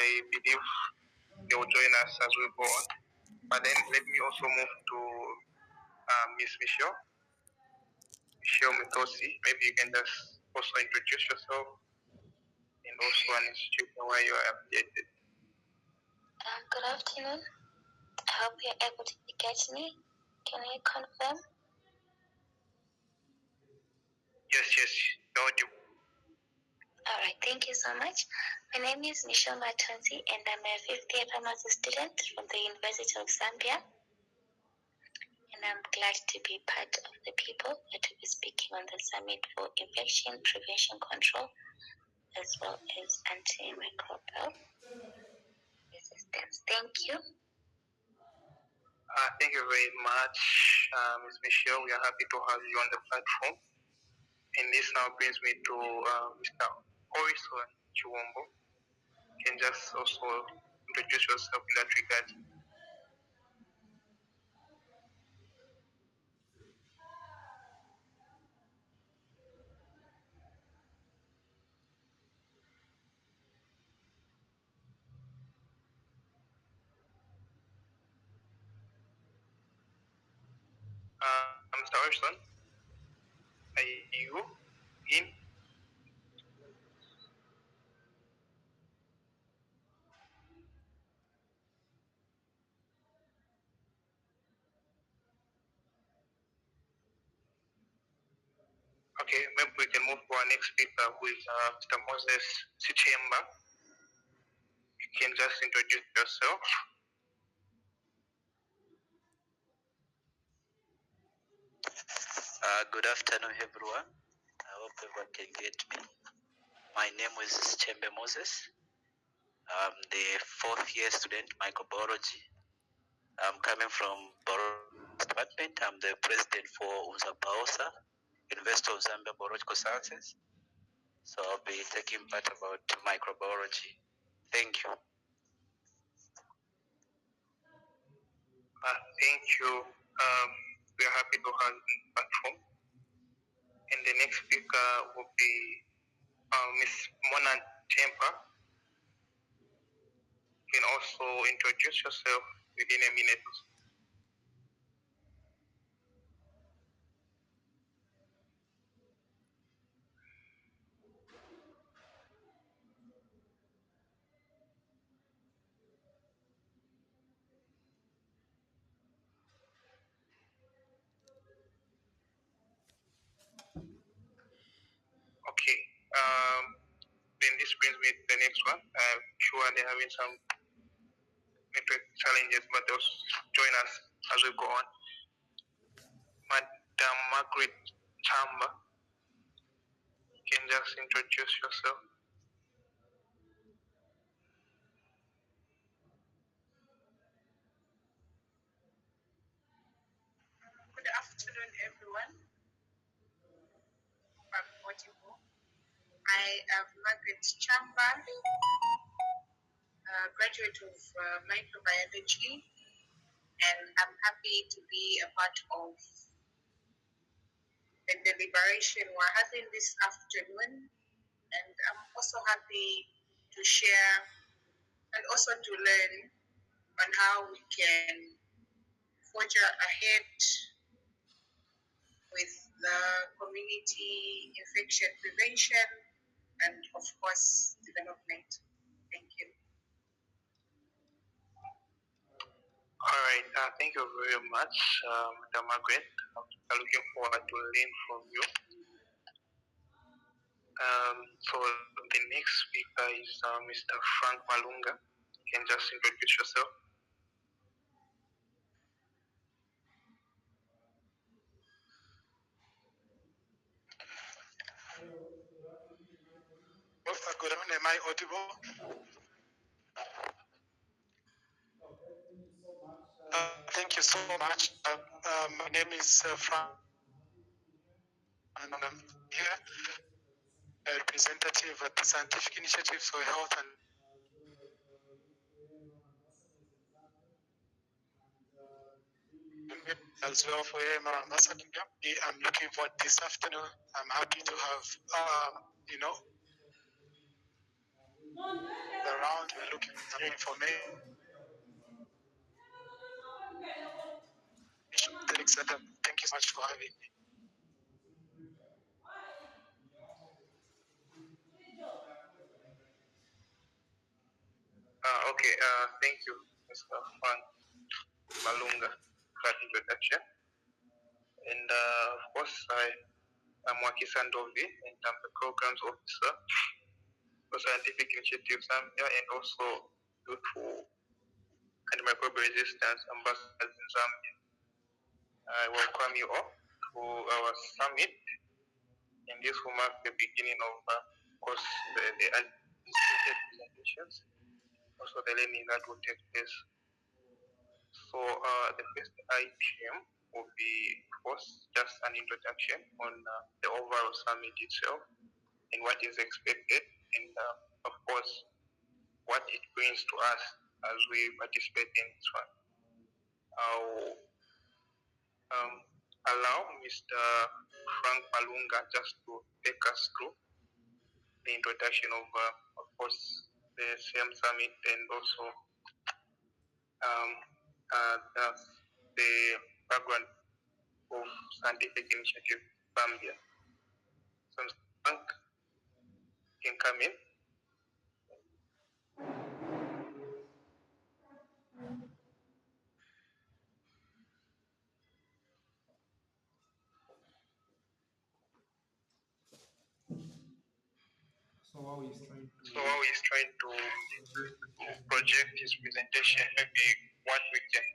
I believe they will join us as we go on. But then let me also move to Miss Michelle Mitosi. Maybe you can just also introduce yourself and also an institution where you are affiliated. Good afternoon. I hope you're able to get me. Can I confirm? Yes, audible. Alright, thank you so much. My name is Michelle Matonzi and I'm a fifth year pharmacy student from the University of Zambia. And I'm glad to be part of the people that will be speaking on the Summit for Infection Prevention Control as well as antimicrobial resistance. Thank you. Thank you very much, Ms. Michelle. We are happy to have you on the platform. And this now brings me to Mr. Orison Chiwombo. You can just also introduce yourself in that regard. Mr. Orison, are you in? Okay, maybe we can move to our next speaker, who is Mr. Moses Sichemba. You can just introduce yourself. Good afternoon, everyone. I hope everyone can get me. My name is Chembe Moses. I'm the fourth year student microbiology. I'm coming from biology department. I'm the president for UNZA-PAOSA, University of Zambia Biological Sciences. So I'll be taking part about microbiology. Thank you. Thank you. We are happy to have you on the platform. And the next speaker will be Ms. Mona Tempa. You can also introduce yourself within a minute. Okay. Then this brings me to the next one. I'm sure they're having some network challenges, but they'll join us as we go on. Madam Margaret Chamba, you can just introduce yourself. Good afternoon, everyone. I'm audible. I am Margaret Chamba, graduate of microbiology, and I'm happy to be a part of the deliberation we're having this afternoon. And I'm also happy to share and also to learn on how we can forge ahead with the community infection prevention and, of course, development. Thank you. All right. Thank you very much, Madam Margaret. I'm looking forward to learn from you. So the next speaker is Mr. Frank Malunga. You can just introduce yourself. Good afternoon. Am I audible? Thank you so much. My name is Frank, and I'm here, a representative at the Scientific Initiative for Health and as well for AMR Ambassador. I'm looking forward this afternoon. I'm happy to have, the around. We're looking for new information, etc. Thank you so much for having me. Okay, thank you, Mr. Frank Malunga, for that introduction. And of course, I'm Wakisa Ndovi, and I'm the Programs Officer for Scientific Initiative Zambia, and also Youth for Antimicrobial Resistance Ambassadors in Zambia. I welcome you all to our summit, and this will mark the beginning of course, the anticipated presentations, also the learning that will take place. So the first item will be, of course, just an introduction on the overall summit itself and what is expected, and of course, what it brings to us as we participate in this one. I'll allow Mr. Frank Malunga just to take us through the introduction of course, the same summit, and also the background of Scientific Initiative Zambia. So Mr. Frank can come in. So while he's trying to project his presentation, maybe what we can,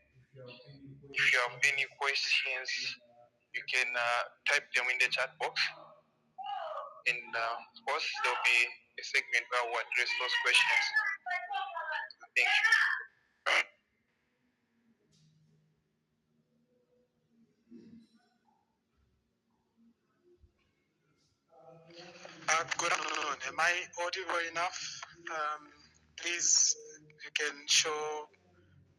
if you have any questions, you can type them in the chat box. And of course, there'll be a segment where we'll address those questions. Thank you. Good afternoon. Am I audible enough? Please, you can show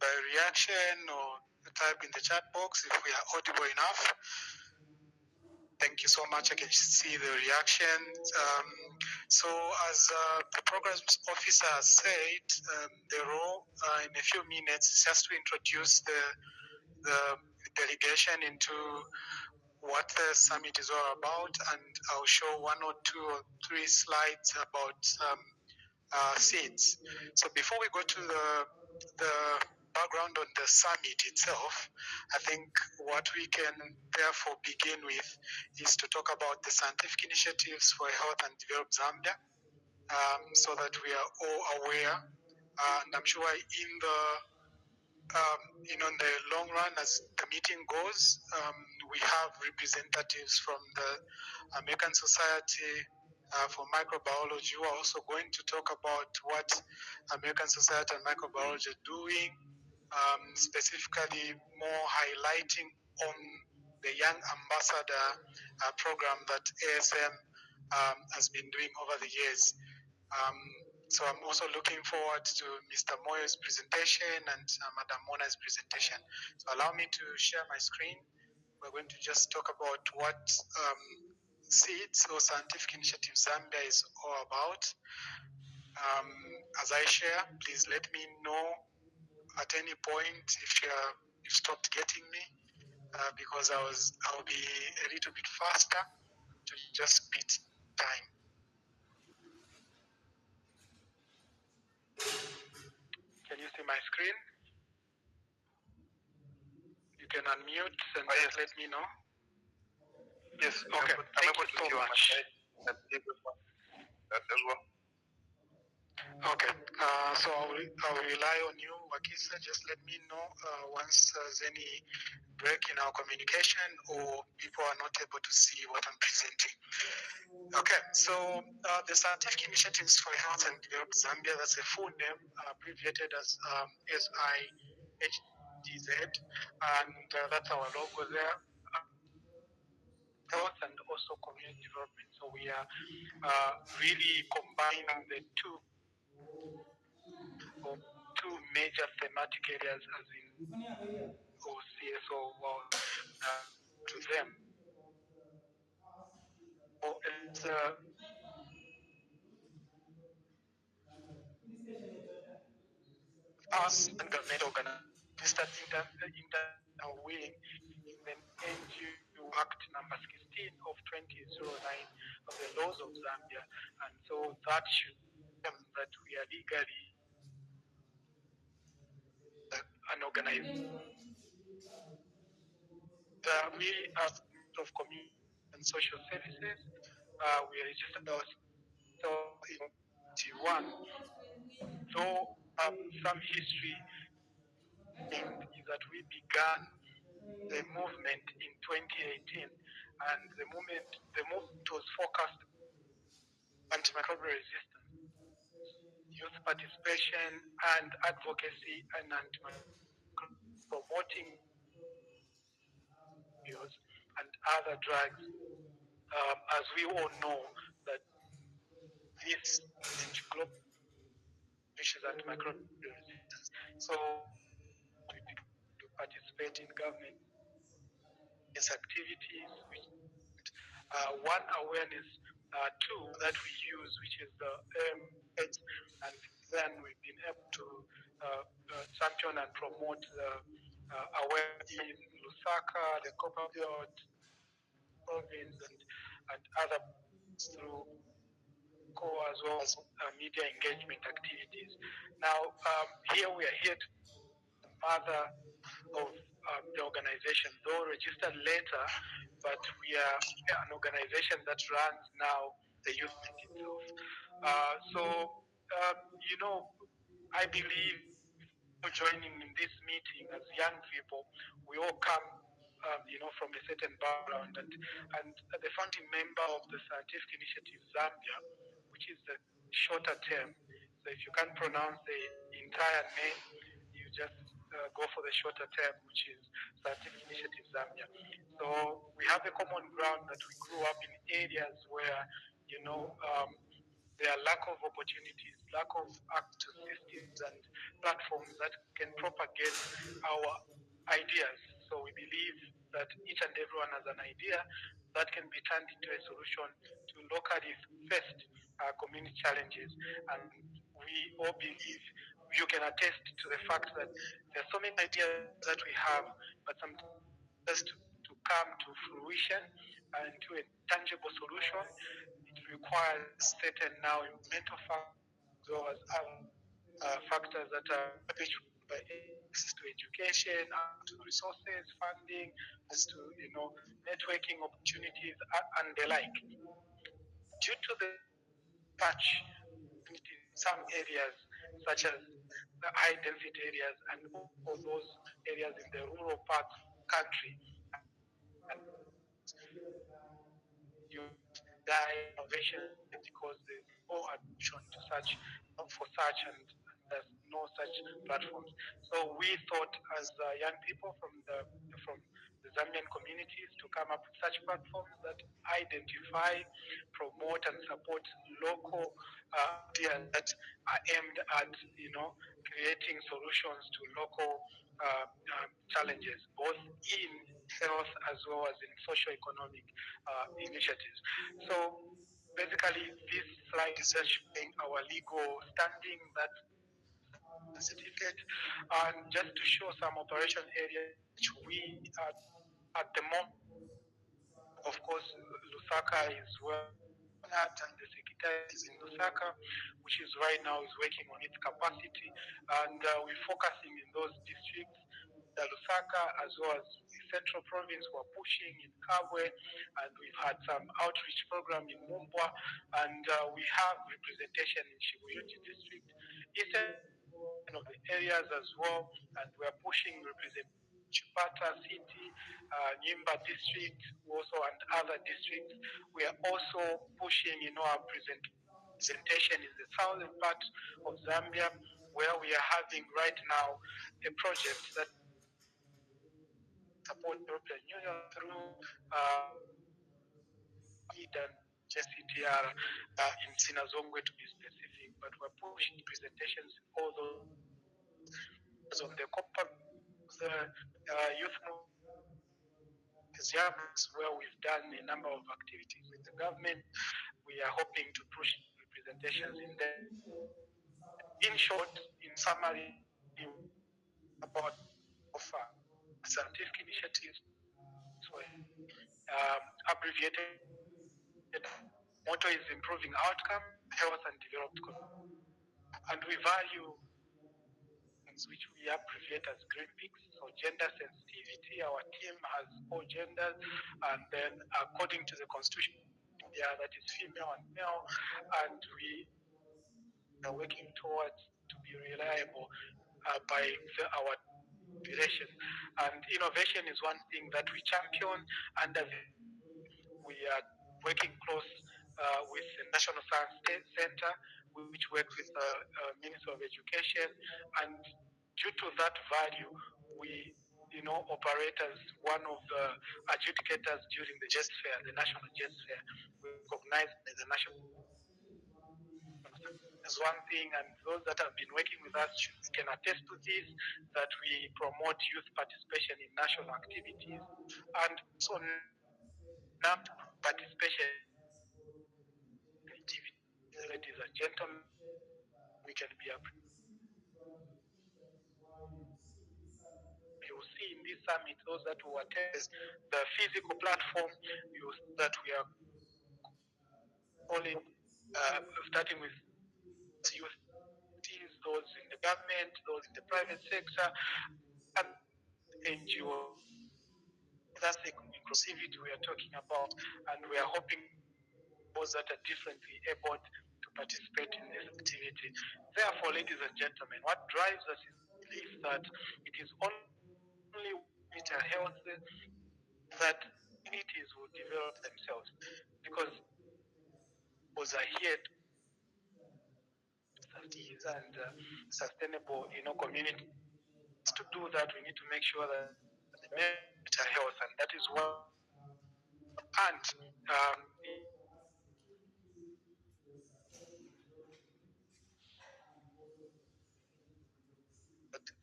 by reaction or type in the chat box if we are audible enough. Thank you so much. I can see the reaction. So as the programs officer said, the role in a few minutes is just to introduce the delegation into what the summit is all about, and I'll show 1 or 2 or 3 slides about seeds. So before we go to the background on the summit itself, I think what we can therefore begin with is to talk about the scientific initiatives for health and develop Zambia, so that we are all aware. And I'm sure in the in the long run, as the meeting goes, we have representatives from the American Society for Microbiology who are also going to talk about what American Society of Microbiology are doing, specifically more highlighting on the Young Ambassador program that ASM has been doing over the years. So I'm also looking forward to Mr. Moyo's presentation and Madam Mona's presentation. So allow me to share my screen. We're going to just talk about what SEEDS or Scientific Initiative Zambia is all about. As I share, please let me know at any point if you've stopped getting me, because I'll be a little bit faster to just beat time. Can you see my screen? You can unmute and just let me know. Yes, Okay. I'm able to see you on my side. That as well. Okay. So I'll rely on you, Wakisa. Just let me know once there's any break in our communication or people are not able to see what I'm presenting. Okay. So the Scientific Initiatives for Health and Develop Zambia, that's a full name, abbreviated as SIHDZ, and that's our logo there. Health and also community development. So we are really combining the two major thematic areas as in CSO to them. So it's us and government organizations interviewing in the NGO Act number 16 of 2009 of the laws of Zambia, and so that should that we are legally an organization. We as of community and social services, we are registered in 21. Though some history is that we began the movement in 2018, and the movement was focused on antimicrobial resistance, youth participation and advocacy, and promoting use and other drugs. As we all know that this global issues antimicrobial resistance. So we begin to participate in government activities, which one awareness tool that we use, which is the AIDS, and then we've been able to champion and promote the awareness in Lusaka, the Copperbelt province, and other through as well as media engagement activities. Now, here we are here to mother of the organization, though registered later, but we are an organization that runs now the youth itself. I believe joining in this meeting as young people, we all come, from a certain background, and the founding member of the Scientific Initiative Zambia, which is the shorter term. So if you can't pronounce the entire name, you just go for the shorter term, which is Scientific Initiative Zambia. So we have a common ground that we grew up in areas where, there are lack of opportunities, lack of access to systems and platforms that can propagate our ideas. So we believe that each and everyone has an idea that can be turned into a solution to locally faced community challenges. And we all believe, you can attest to the fact that there are so many ideas that we have, but sometimes to come to fruition and to a tangible solution, it requires certain now mental factors as well as other factors that are by access to education, to resources, funding, as to networking opportunities and the like. Due to the patch in some areas, such as the high density areas and all those areas in the rural parts of the country, you die innovation because there's no admission to such and there's no such platforms. So we thought as young people from the Zambian communities to come up with such platforms that identify, promote, and support local ideas that are aimed at creating solutions to local challenges, both in health as well as in socio-economic initiatives. So basically, this slide is just showing our legal standing, that certificate, and just to show some operation areas which we are at the moment. Of course, Lusaka is where and the secretary is in Lusaka, which is right now is working on its capacity, and we're focusing in those districts, the Lusaka as well as the central province. We're pushing in Kabwe, and we've had some outreach program in Mumbwa, and we have representation in Shibuyuji district, eastern of the areas as well, and we're pushing representation Chipata City, Nyimba district, also, and other districts. We are also pushing, our presentation in the southern part of Zambia, where we are having right now a project that supports the European Union through and JCTR in Sinazongwe, to be specific. But we're pushing presentations in all those on the copper, the youth movement, where we've done a number of activities with the government. We are hoping to push representations in there. In short, in summary, about offer scientific initiatives, abbreviated motto is improving outcome, health and developed communities. And we value which we abbreviate as Green Peaks. So gender sensitivity, our team has 4 genders, and then according to the constitution, that is female and male, and we are working towards to be reliable by our duration. And innovation is one thing that we champion, and we are working close with the National Science Center, which works with the Ministry of Education, and due to that value, we operate as one of the adjudicators during the JES Fair, the National JES Fair. We recognize the national as one thing, and those that have been working with us can attest to this, that we promote youth participation in national activities, and so NAP participation activities, ladies and gentlemen, we can be you will see in this summit, those that will attend the physical platform, you will see that we are only starting with youth, those in the government, those in the private sector, and NGO. That's the inclusivity we are talking about, and we are hoping those that are differently able to participate in this activity. Therefore, ladies and gentlemen, what drives us is the belief that it is only with our health that communities will develop themselves, because those are here and sustainable, community. To do that, we need to make sure that the mental health, and that is what, and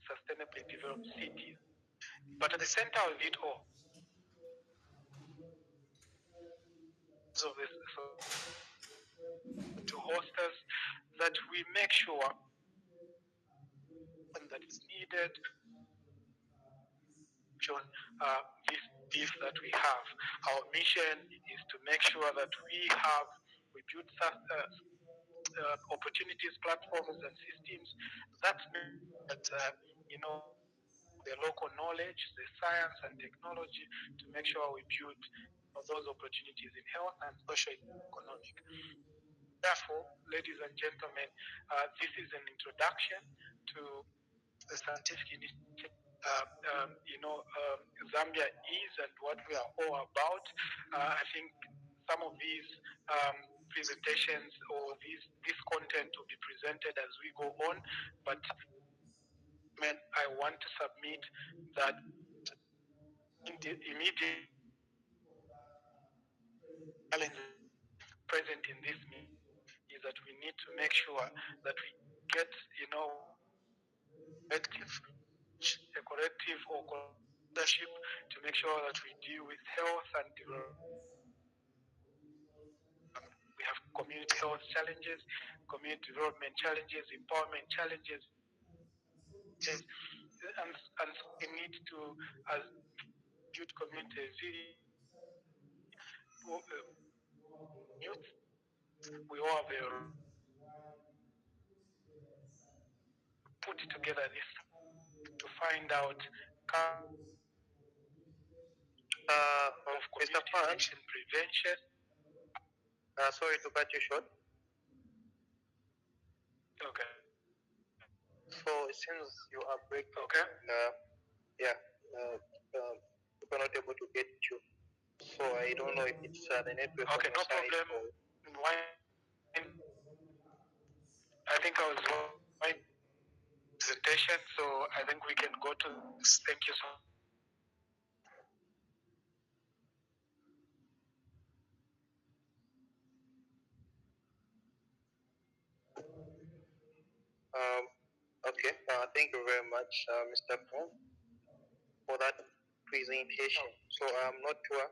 sustainably developed cities. But at the center of it all, so to host us, that we make sure that is needed, this beef that we have. Our mission is to make sure that we build opportunities, platforms, and systems that the local knowledge, the science and technology, to make sure we build those opportunities in health and socio-economic. Therefore, ladies and gentlemen, this is an introduction to the scientific initiative. Zambia is and what we are all about. I think some of these presentations or this content will be presented as we go on, but I want to submit that immediate challenge present in this meeting is that we need to make sure that we get, a corrective or leadership to make sure that we deal with health and development. We have community health challenges, community development challenges, empowerment challenges, and we need to, as youth communities, youth, we all have a put together this to find out of Mr. community Pan, addiction prevention. sorry to cut you short. Okay. So since you are breaking, Okay. people are not able to get you. So I don't know if it's the network. Okay, no problem. Why? I think I was my presentation, so I think we can go to this. Thank you so much. Okay, thank you very much, Mr. Pong, for that presentation. So I'm not sure.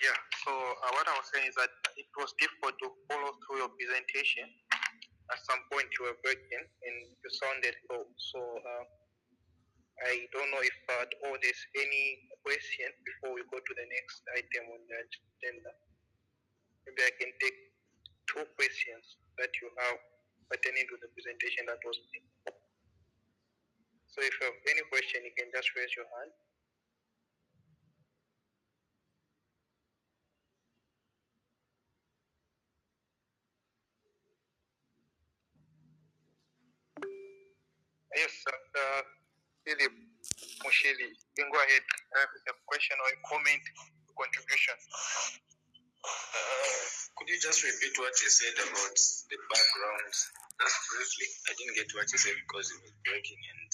Yeah, so what I was saying is that it was difficult to follow through your presentation. At some point you were breaking and you sounded low. So I don't know if at all there's any question before we go to the next item on the agenda. Maybe I can take two questions that you have pertaining to the presentation that was made. So if you have any question, you can just raise your hand. Yes, Philip Mushili, you can go ahead with a question or a comment, contribution. Could you just repeat what you said about the background? Just briefly, I didn't get what you said because it was breaking, and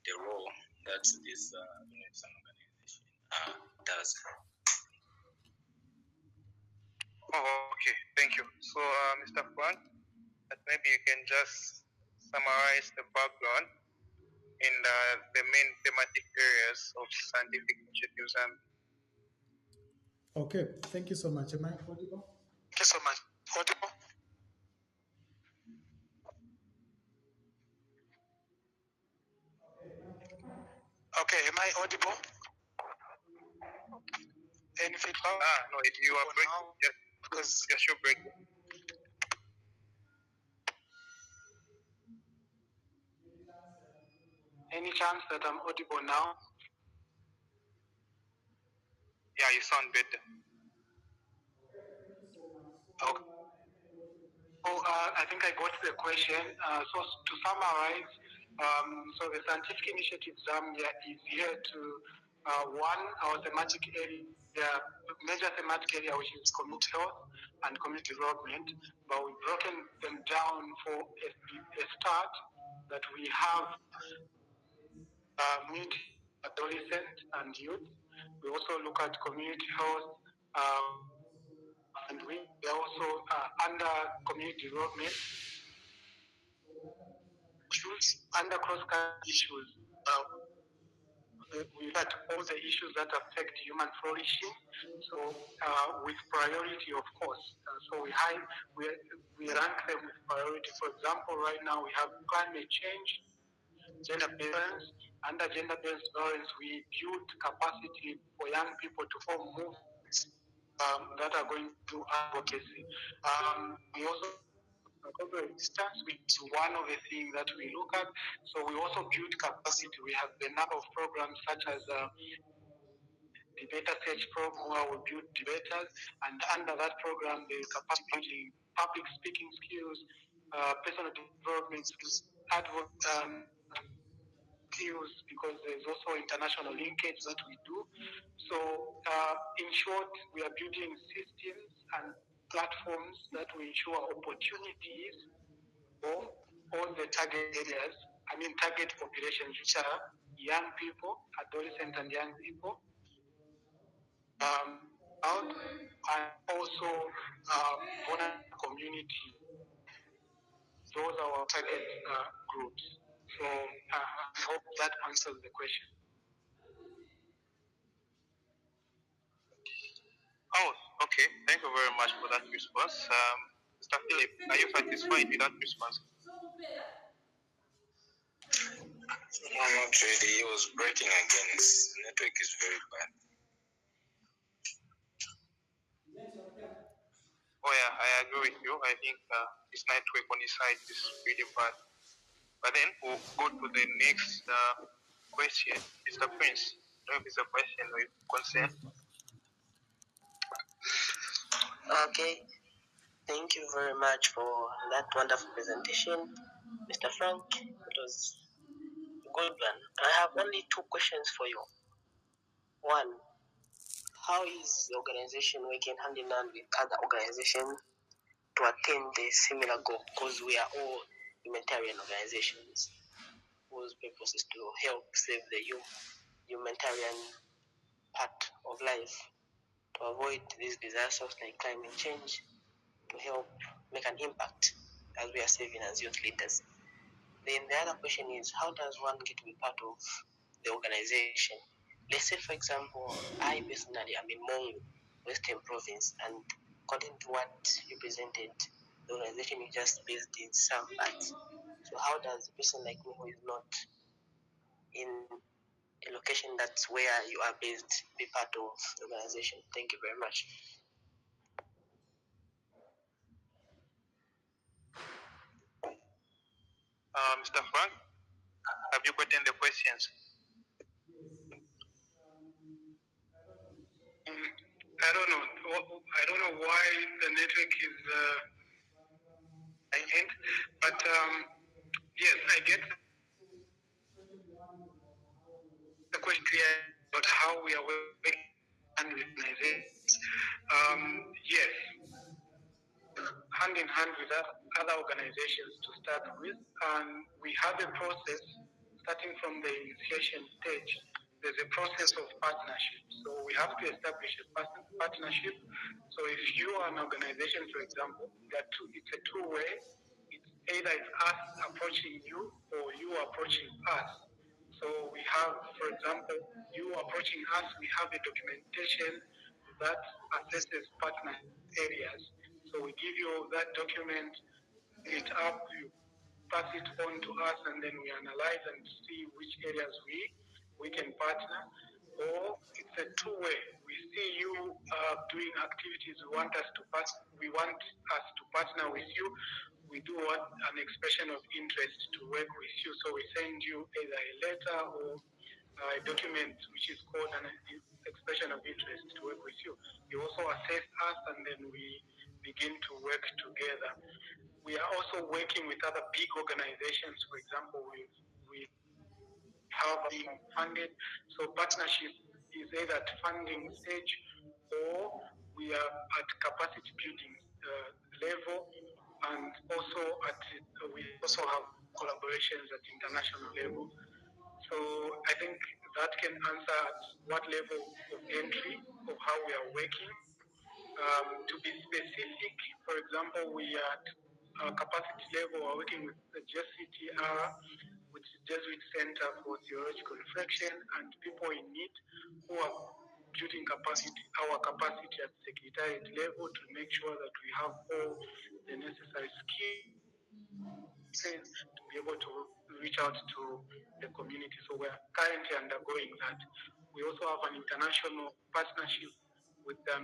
the role that this some organization does. Oh, okay, thank you. So, Mr. Frank, maybe you can just summarize the background in the main thematic areas of scientific initiatives. Okay, thank you so much. Am I audible? Thank you so much. Audible? Okay, am I audible? Any feedback? No, if you are breaking, yes, Because yes, you're breaking. any chance that I'm audible now? Yeah, you sound better. Okay. I think I got the question. So to summarize, so the Scientific Initiative Zambia is here to, one, our thematic area, major thematic area, which is community health and community development, but we've broken them down for a start that we have community, adolescent and youth. We also look at community health, and we are also under community development issues, under cross-cutting issues. We look at all the issues that affect human flourishing. So with priority, of course. So we rank them with priority. For example, right now we have climate change, gender balance. Under gender-based violence, we build capacity for young people to form movements that are going to advocacy. We also corporate distance, which is one of the things that we look at. So we also build capacity. We have a number of programs such as debater search program where we build debaters, and under that program there is capacity building, public speaking skills, personal development skills, skills, because there's also international linkage that we do. So in short, we are building systems and platforms that will ensure opportunities for all the target areas, target populations, which are young people, adolescents and young people, and also vulnerable community. Those are our target groups. So I hope that answers the question. Oh, okay. Thank you very much for that response. Mr. Philip, are you satisfied with that response? No, not really. It was breaking again. Its network is very bad. Oh yeah, I agree with you. I think this network on his side is really bad. But then we'll go to the next question. Mr. Prince, I don't know if it's a question or a concern. Okay, thank you very much for that wonderful presentation, Mr. Frank. It was a good one. I have only two questions for you. One, how is the organization working hand in hand with other organizations to attain the similar goal? Because we are all humanitarian organizations whose purpose is to help save the humanitarian part of life, to avoid these disasters like climate change, to help make an impact as we are serving as youth leaders. Then the other question is, how does one get to be part of the organization? Let's say, for example, I personally am in Mongo, Western Province, and according to what you presented, the organization is just based in some parts. So how does a person like me who is not in a location that's where you are based be part of the organization? Thank you very much. Mr. Frank, have you gotten the questions? I don't know. I don't know why the network is end, but yes, I get the question clear about how we are working and with organizations. Yes, hand in hand with other organizations to start with, and we have a process starting from the initiation stage. There's a process of partnership. So we have to establish a partnership. So if you are an organization, for example, it's a two-way. It's either it's us approaching you or you approaching us. So we have, for example, you approaching us, we have a documentation that assesses partner areas. So we give you that document, it up, you pass it on to us, and then we analyze and see which areas we can partner. Or it's a two-way. We see you doing activities. We want us to partner with you. We do an expression of interest to work with you. So we send you either a letter or a document which is called an expression of interest to work with you. You also assess us, and then we begin to work together. We are also working with other big organizations. For example, we have been funded. So partnership is either at funding stage or we are at capacity building level, and also we also have collaborations at international level. So I think that can answer at what level of entry of how we are working. To be specific, for example, we are at capacity level, we're working with the JCTR, which is Jesuit Center for Theological Reflection, and people in need who are building our capacity at secretariat level to make sure that we have all the necessary skills to be able to reach out to the community. So we're currently undergoing that. We also have an international partnership with the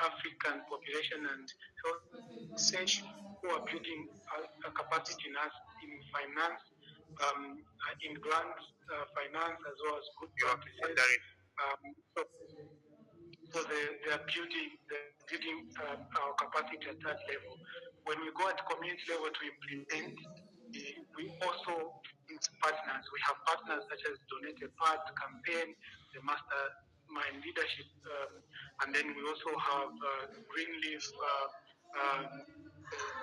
African population and health research who are building a capacity in us in finance, in grant finance, as well as good practices. So they are building our capacity at that level. When we go at community level to implement, we also need partners. We have partners such as Donate a Part campaign, the Mastermind Leadership, and then we also have Greenleaf,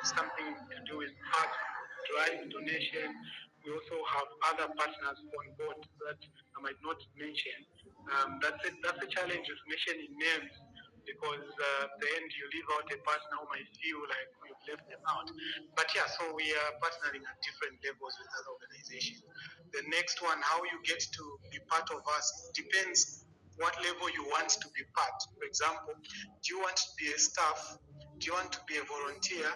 something to do with art, drive donation. We also have other partners on board that I might not mention. That's a challenge with mentioning names, because the end you leave out a partner who might feel like we've left them out. But yeah, so we are partnering at different levels with other organizations. The next one, how you get to be part of us, depends what level you want to be part. For example, do you want to be a staff? Do you want to be a volunteer?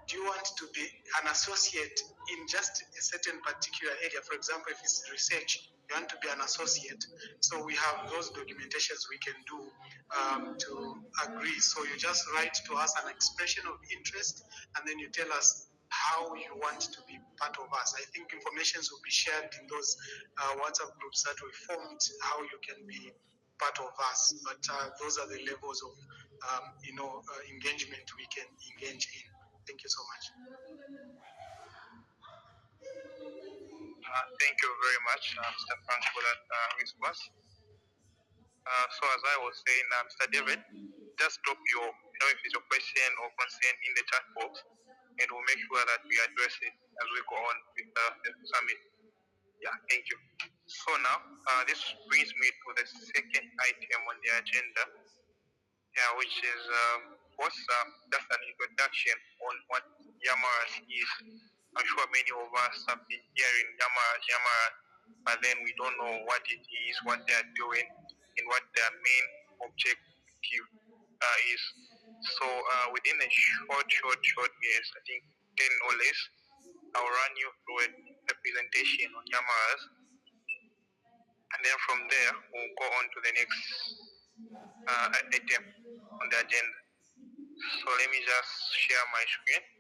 Do you want to be an associate in just a certain particular area? For example, if it's research, you want to be an associate. So we have those documentations we can do to agree. So you just write to us an expression of interest, and then you tell us how you want to be part of us. I think information will be shared in those WhatsApp groups that we formed, how you can be part of us. But those are the levels of engagement we can engage in. Thank you so much. Thank you very much, Mr. Frank, for that response. So as I was saying, Mr. David, just drop your question or concern in the chat box, and we'll make sure that we address it as we go on with the summit. Yeah, thank you. So now, this brings me to the second item on the agenda, which is just an introduction on what Yamaras is. I'm sure many of us have been hearing Yamaras, but then we don't know what it is, what they are doing, and what their main objective is. So within a short years, I think 10 or less, I'll run you through a presentation on Yamaras, and then from there we'll go on to the next item on the agenda. So let me just share my screen.